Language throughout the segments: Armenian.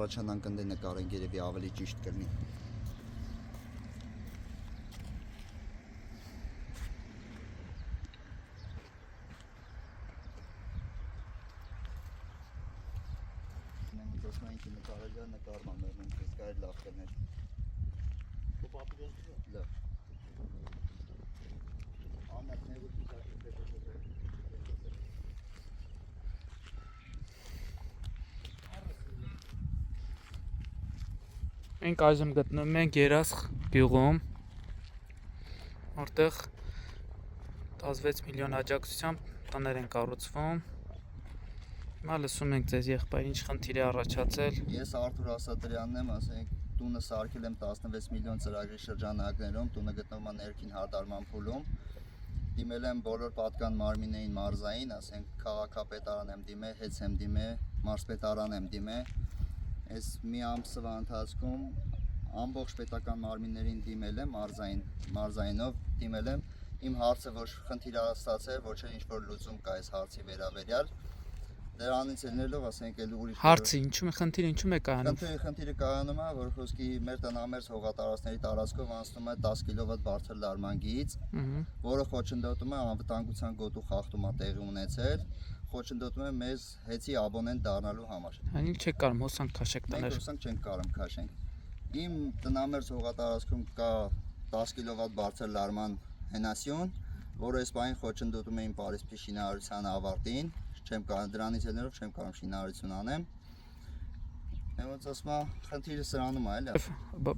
առաջանանք ընդ նկարենք երևի ավելի ճիշտ կլինի։ Մենք նկարել են նկարման մենք զգայր լավ կներ։ Ու պապիրոս Լավ։ Ամեն ներուտի Մենք այժմ գտնվում ենք Երասխ գյուղում, որտեղ 16 միլիոն աջակցությամբ տներ են կառուցվում։ Հիմա լսում ենք ձեզ եղբայր ինչ խնդիր է առաջացել։ Ես Արթուր Ասատրյանն եմ, ասենք տունը սարքել եմ 16 միլիոն ծրագրի շրջանակներում, տունը գտնվում է ներքին հարդարման փուլում։ Դիմել եմ բոլոր պատկան մարմիններին մարզային, ասենք քաղաքապետարան եմ դիմել, հեծ եմ դիմել, մարզպետարան եմ դիմել։ Այս մի ամսվա ընթացքում ամբողջ պետական մարմիններին դիմել եմ մարզայինով դիմել եմ, իմ հարցը ոչ խնդիր ստացել, ոչ էլ ինչ-որ լուծում կա այս հարցի վերաբերյալ։ Դրանից ելնելով, ասենք էլ ուրիշ Հարցը ինչու է կայանում։ Խնդիրը կայանում է, որ խոսքի մեր տնամերձ հողատարածքների տարածքով անցնում է 10 կՎտ բարձր լարման գիծ, որը խոչընդոտում է անվտանգության գոտու խախտում տեղի ունեցել, խոչընդոտում է մեզ հեծի աբոնենտ դառնալու համար։ Այն ինչ չեք կարող հոսանք քաշեք տներ։ Մենք հոսանք չենք կարող քաշենք։ Իմ տնամերձ հողատարածքում կա 10 կՎտ բարձր լարման հենասյուն, որը այս պահին խոչընդոտում է իմ Պարիսպի շինարարության ավարտին, չեմ կարող դրանից ելնելով չեմ կարող շինարարություն անեմ։ Ոնց ասում եմ, խնդիրը սրանում է, էլի։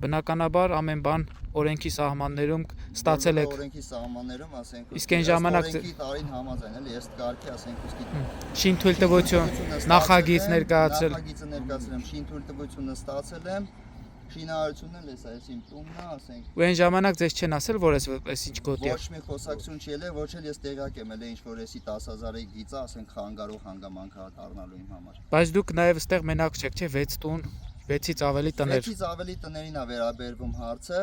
Բնականաբար ամեն բան օրենքի սահմաններում ստացել եք։ Օրենքի սահմաններում, ասենք, Իսկ այն ժամանակ օրենքի տարին համաձայն, էլի, ես կարգի, ասենք, ուստի շինթույլտվություն նախագիծ ներկայացրել։ Նախագիծը ներկայացրել եմ, շինթույլտվությունը ստացել եմ, շինարարությունն էլ էս այս իմ տունն է, ասենք։ Ու այն ժամանակ ձեզ չեն ասել, որ այս ինչ գոտի է։ Ոչ մի խոսակցություն չի ելել, ոչ էլ ես տեղյակ եմ ելել ինչ որ էսի 10,000-ի գիծը, ասենք, խանգարող հանգամանք դառնալու իմ համար։ Բայց դուք նաև այստեղ մենակ չեք, չէ՞, 6 տուն, 6-ից ավելի տներ։ 6-ից ավելի տներին է վերաբերվում հարցը։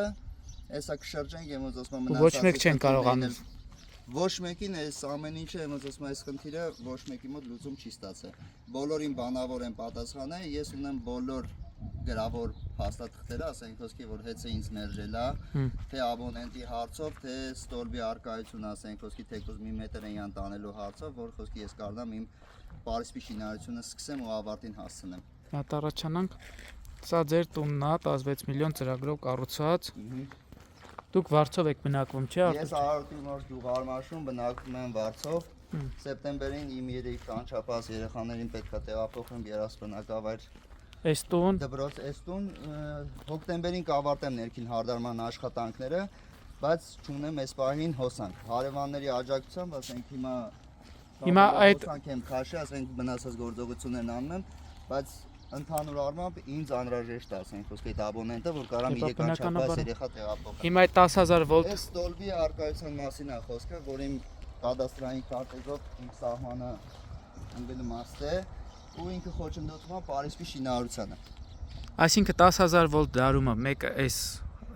Հեսա կշրջենք, եմ ոնց ասում եմ, Ոչ մեկ չեն կարող անել։ Ոչ մեկին այս ամեն ինչը, ոնց ասում եմ, այս խնդիրը ոչ մեկի մոտ լուծում չի ստացել։ Բոլորին բանավոր են պատասխանել, ես ունեմ բոլոր գրավոր փաստաթղթերը, ասենք խոսքի որ հեծը ինձ մերժել է, թե աբոնենտի հարցով, թե ստորբի արկայություն, ասենք խոսքի թեկուզ մի մետր են տանելու հարցով, որ խոսքի ես կարողam իմ Պարիսպի շինարարությունը սկսեմ ու ավարտին հասցնեմ։ Հատ առաջանանք, սա ձեր տունն է, 16 միլիոն ծրագրով կառուցված։ Դուք Վարչով եք բնակվում, չէ՞։ Ես Արարատի գյուղարմաշում բնակվում եմ Վարչով։ Սեպտեմբերին իմ երեք անչափահաս երեխաներին պետք է տեղափոխեմ Երասխ բնակավայր Այս տուն դպրոց, այս տուն հոկտեմբերին կավարտեմ ներքին հարդարման աշխատանքները, բայց չունեմ այս պահին հոսանք։ Հարևանների աջակցությամբ, ասենք հիմա այդ հոսանք եմ քաշի, ասենք մնացած գործողություններն անում եմ, բայց ընդհանուր առմամբ ինձ անհրաժեշտ է, ասենք խոսքի այդ աբոնենտը, որ կարամ 3 անչափահաս երեխա տեղափոխեմ։ Հիմա այդ 10,000 վոլտ Այս ստոլբի արկայության մասին է խոսքը, որ իմ կադաստրային քարտեզով իմ սահմանը ընկել մաստ է ու ինքը խոչընդոտում է Պարիսպի շինարարությանը։ Այսինքն 10,000 վոլտ դարումը մեկը այս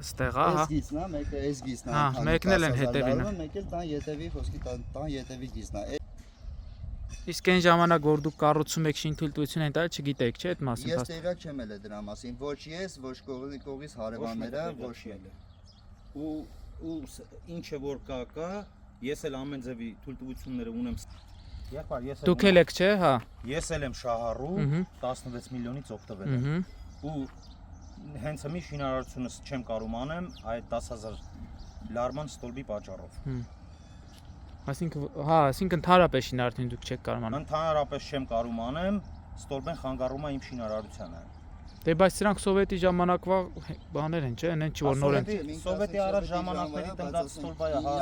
ստեղ է, հա։ Այս գիծն է, մեկը այս գիծն է։ Հա, մեկն էլ են հետևին։ Մեկը էլ տան ետևի խոսքի տան ետևի գիծն է։ Իսկ այն ժամանակ որ դուք կառուցում եք շինթույլտվություն այն տալ չգիտեք, չէ՞ այդ մասին։ Ես տեղյակ չեմ ելել դրա մասին, ոչ ես, ոչ կողմից հարևանները, ոչ էլ։ Ու ինչը որ կա, ես էլ ամեն ձևի թույլտվությունները ունեմ։ Եղբայր, ես Դուք էլ եք, չէ՞, հա։ Ես էլ եմ շահառու 16 միլիոնից օգտվել եմ։ Ու հենց մի շինարարությունը չեմ կարող անեմ այդ 10,000 լարման ստոլբի պատճառով։ Այսինքն, հա, այսինքն ընդհանրապես շինարարություն դուք չեք կարող անել։ Ընդհանրապես չեմ կարող անեմ, ստոլբեն խանգարում է իմ շինարարությանը։ Դե բայց սրանք սովետի ժամանակվա բաներ են, չէ՞, այնեն չի որ նոր են։ Սովետի առաջ ժամանակների տնկած ստոլբայը, հա։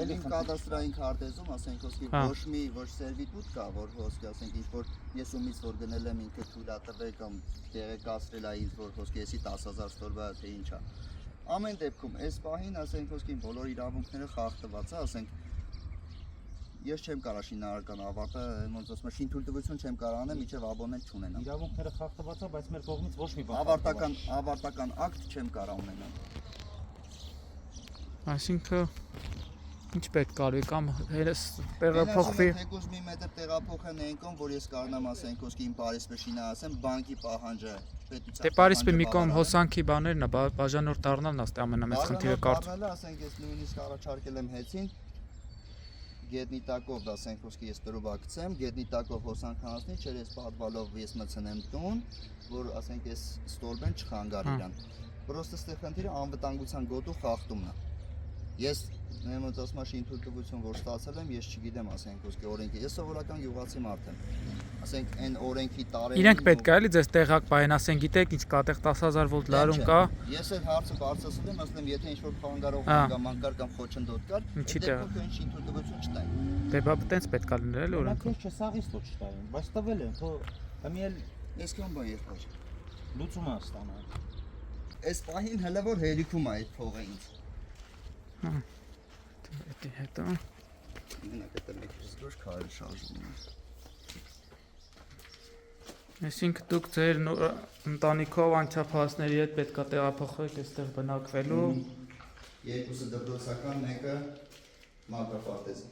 Էլի կադաստրային քարտեզում, ասենք խոսքի ոչ սերվիտուտ կա, որ խոսքի, ասենք ինչ որ ես ումից որ գնել եմ ինքը թույլատվել կամ տեղեկացրել է ինձ որ խոսքի էսի 10,000 ստորբա թե ինչ է։ Ամեն դեպքում այս պահին, ասենք խոսքի բոլոր իրավունքները խախտված է, ասենք ես չեմ կարող շինարարական ավարտը, ոնց ասում եմ, շինթույլտվություն չեմ կարող անել, միջև աբոնենտ չունենամ։ Իրավունքները խախտված է, բայց մեր կողմից ոչ մի բան ավարտական ակտ չեմ կարող ունենալ։ Այսինքն ինչ պետք արվի կամ հերս տեղափոխվի։ Թեկուզ մի մետր տեղափոխեն այնքան, որ ես կարողանամ ասենք խոսքի իմ Պարիսպի շինարարության բանկի պահանջը Դե Փարիսը մի կողմ հոսանքի բաներն է, բաժանորդ դառնալն է ստե ամենամեծ խնդիրը կարծում։ Ասենք ես նույնիսկ առաջարկել եմ հեցին գետնի տակով, ասենք ոսկի ես տրուբակցեմ, գետնի տակով հոսանք հանածնի, չեր ես պատվալով ես մցնեմ տուն, որ ասենք ես ստորբեն չխանգար իրան։ Պրոստը ստե խնդիրը անվտանգության գոտու խախտումն է։ Ես նույնպես ասում եմ շինթույլտվություն որ ստացել եմ, ես չգիտեմ ասենք ոսկի օրենքի, ես սովորական յուղացի մարդ եմ։ Ասենք այն օրենքի տարերին Իրենք պետք է էլի ձեզ տեղակ պահեն, ասեն գիտեք ինչ կա, տեղ 10000 վոլտ լարում կա։ Ես այդ հարցը բարձրացել եմ, ասեմ եթե ինչ-որ խանգարող հանգամանք կամ խոչընդոտ կար, դեպքում շինթույլտվություն չտային։ Դե բա տենց պետք է լինել էլի օրենքը։ Ես չսաղից ոչ չտային, բայց տվել են, թո ամիել Ես կան բան եղբայր։ լուծում է ստանալ։ Այս պահին հələ որ հերիքում է այդ փողը ինձ։ Հա։ Դե հետո Մենակ այդ մեկ զգոր քարը շարժվում է։ Այսինքն դուք ձեր ընտանիքով անչափահասների հետ պետք է տեղափոխվեք այստեղ բնակվելու։ Երկուսը դպրոցական, մեկը մակրոպարտեզի։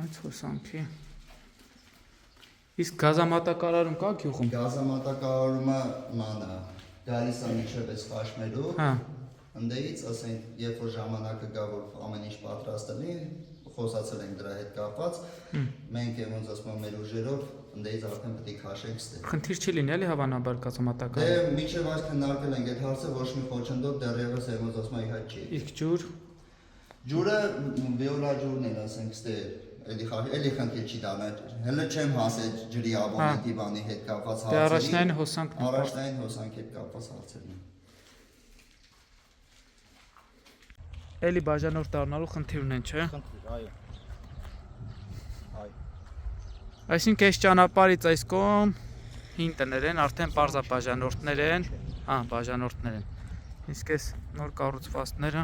Այդ հոսանքի։ Իսկ գազամատակարարում կա գյուղում։ Գազամատակարարումը մանա գալիս է մինչև այս խաշմելու։ Հա։ Ընդեից ասենք, երբ որ ժամանակը գա որ ամեն ինչ պատրաստելի, խոսացել ենք դրա հետ կապված, մենք ոնց ասում եմ մեր ուժերով ընդեից արդեն պետք է քաշենք ստե։ Խնդիր չի լինի էլի հավանաբար Դե գազամատակարարում։ մինչև այս քննարկել ենք այդ հարցը, ոչ մի խոչընդոտ դեռևս ոնց ասում եմ իհաց չի։ Իսկ ջուր։ Ջուրը վիոլա ջուրն էլ ասենք ստե էլի խնդիր չի դառնա։ Հələ չեմ հասել ջրի աբոնենտի բանի հետ կապված Դե առաջնային հոսանքն է։ Առաջնային հոսանքի հետ կապված հարցերն են։ Էլի բաժանորդ դառնալու խնդիր ունեն, չէ՞։ Խնդիր, այո։ Այո։ Այսինքն այս ճանապարհից այս կողմ 5 տներ են, արդեն բարձա բաժանորդներ են, հա, բաժանորդներ են։ Իսկ այս նոր կառուցվածքները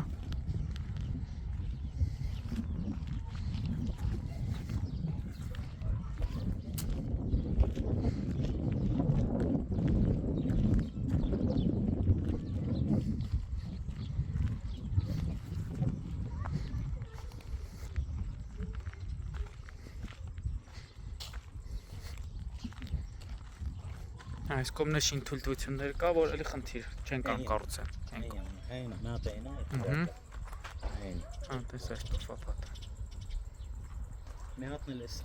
այս կողմն շինթույլտվություններ կա, որ էլի խնդիր չեն կան կառուցել։ Այն նատենա։ Այն։ Հա, տեսա ֆապատ։ Մի հատն էլ էս։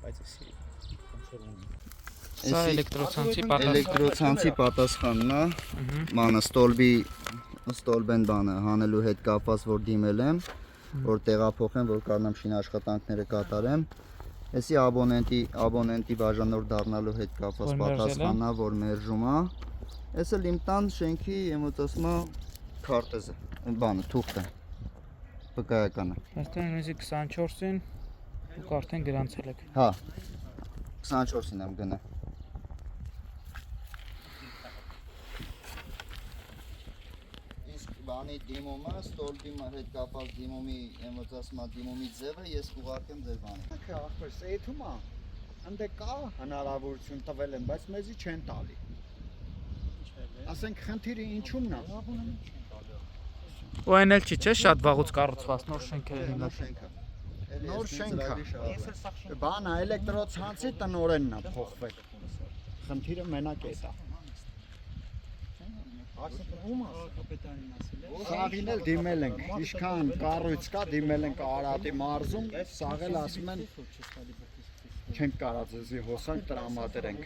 Բայց էսի կոնսերվում։ Սա էլեկտրոցանցի պատասխան։ Էլեկտրոցանցի պատասխանն է։ Մանա ստոլբեն բանը հանելու հետ կապված որ դիմել եմ, որ տեղափոխեմ, որ կարողանամ շինաշխատանքները կատարեմ։ Էսի աբոնենտի բաժանորդ դառնալու հետ կապված պատասխանն է, որ մերժում է։ Էսը իմ տան շենքի ոնց ասում է քարտեզը, բանը, թուղթը։ Վկայականը։ Այստեղ նույնիսկ 24-ին դուք արդեն գրանցել եք։ Հա։ 24-ին եմ գնա։ Իսկ բանի դիմումը, ստոլբի հետ կապված դիմումի, ոնց ասում է դիմումի ձևը ես կուղարկեմ ձեր բանը։ Ախպերս էթում է։ Ընդ կա հնարավորություն տվել են, բայց մեզի չեն տալի։ Ասենք խնդիրը ինչումն է։ Ու այն էլ չի, չէ՞, շատ վաղուց կառուցված նոր շենքեր են։ Նոր շենքը։ Բանը էլեկտրոցանցի տնօրենն է փոխվել։ Խնդիրը մենակ է դա։ Սաղին էլ դիմել ենք, ինչքան կառույց կա, դիմել ենք Արարատի մարզում, սաղել ասում են չենք կարա ձեզի հոսանք տրամադրենք։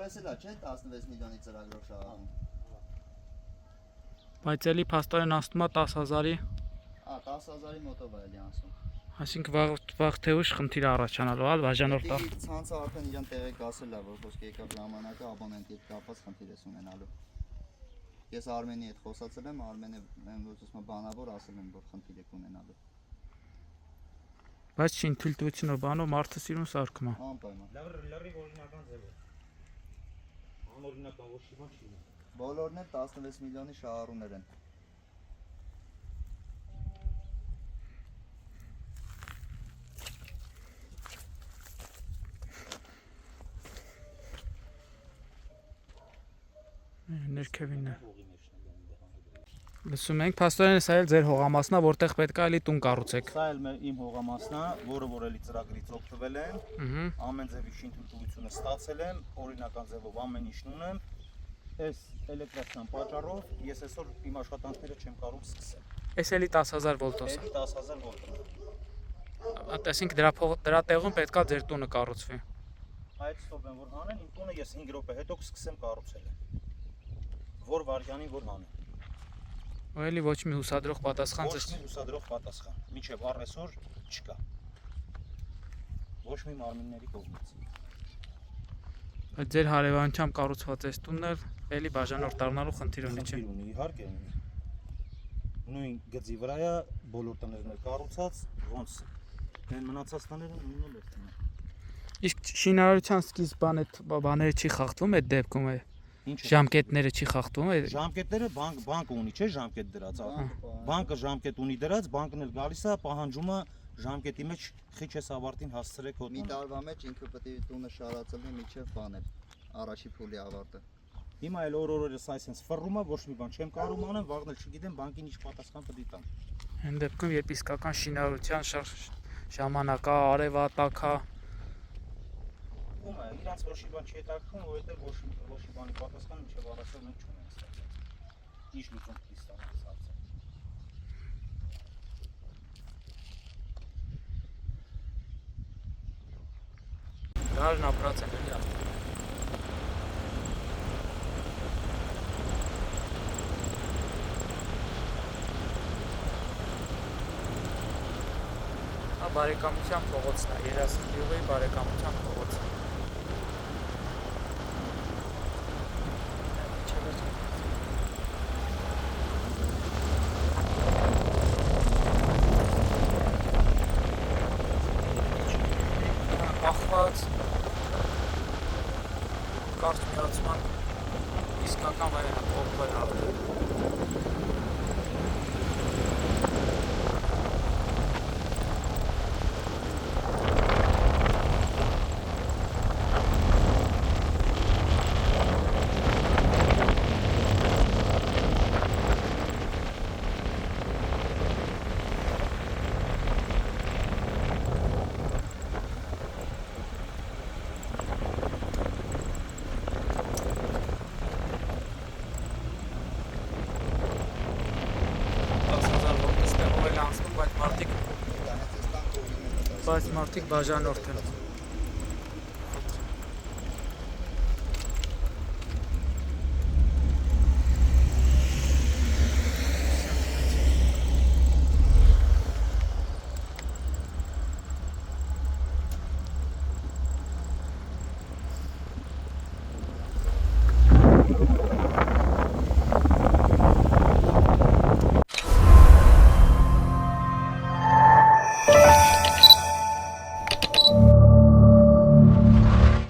Այդպես էլ է, չէ՞, 16 միլիոնի ծրագրով շահառուն։ Բայց էլի փաստորեն ասում է 10000-ի, 10,000-ի մոտով է էլի ասում։ այսինքն վաղ թե ուշ խնդիր առաջանալու, ալ բաժանորդը։ Ցանցը արդեն իրան տեղեկ ասել է, որ խոսքը եկավ ժամանակը abonent-ի հետ կապված խնդիր ես ունենալու։ Ես Արմենի հետ խոսացել եմ, Արմենը ուսուցմա բանավոր ասել եմ, որ խնդիր եք ունենալու։ Բայց չի թույլտվությունը բանով մարդը սիրուն սարքում է։ Անպայման։ Լրիվ օրինական ձև է։ Անօրինական ոչ մի բան չի։ Բոլորն էլ 16 միլիոնի շահառուներ են։ Ներքևինն է։ Լսում ենք, փաստորեն սա էլ ձեր հողամասն է, որտեղ պետք է էլի տուն կառուցեք։ Սա էլ իմ հողամասն է, որը որ էլի ծրագրից օգտվել եմ, ամեն ձևի շինթույլտվությունը ստացել եմ, օրինական ձևով ամեն ինչն ունեմ։ Այս էլեկտրական պատճառով ես այսօր իմ աշխատանքները չեմ կարող սկսել։ Էս էլի 10000 վոլտոս է։ Էլի 10000 վոլտ։ Այսինքն դրա տեղում պետք է ձեր տունը կառուցվի։ Այդ ստոպ են որ հանեն, իմ տունը ես 5 րոպե հետո կսկսեմ կառուցել։ Որ վարյանին որ հանեն։ Ու էլի ոչ մի հուսադրող պատասխան Ոչ մի հուսադրող պատասխան։ Մինչև առեսօր չկա։ Ոչ մի մարմինների կողմից։ Բայց ձեր հարևանությամբ կառուցված այս տունն էլ էլի բաժանորդ դառնալու խնդիր ունի, չէ՞։ Խնդիր ունի, իհարկե ունի։ Նույն գծի վրա է բոլոր տներն էլ կառուցած, ոնց են մնացած տները նույնն էլ է։ Իսկ շինարարության սկիզբան այդ բաները չի խախտվում այդ դեպքում է։ Ինչ է։ Ժամկետները չի խախտվում է։ Ժամկետները բանկը ունի, չէ՞, ժամկետ դրած։ Բանկը ժամկետ ունի դրած, բանկն էլ գալիս է, պահանջում է ժամկետի մեջ խիչես ավարտին հասցրեք հոտ։ Մի տարվա մեջ ինքը պետք է տունը շարածելնի միջև բանել առաջի փուլի ավարտը։ Հիմա էլ օրորս այսպես ֆռում է, ոչ մի բան չեմ կարող անեմ, վաղն էլ չգիտեմ բանկին ինչ պատասխան պետք է տամ։ Այն դեպքում երբ իսկական շինարարության ժամանակա արևատակա Ում է, իրանց ոչ մի բան չի հետաքրքրում, որովհետև ոչ մի բանի պատասխան մինչև առասել մենք չունենք ստացել։ Ինչ լուծում պիտի ստանանք հարցը։ գարն ապրած են էլի։ Բարեկամության փողոցն է, Երասին գյուղի բարեկամության փողոցը։ Կախված կարճ միացման իսկական վայրը փոխվել արդեն։ Բայց մարդիկ բաժանորդ են։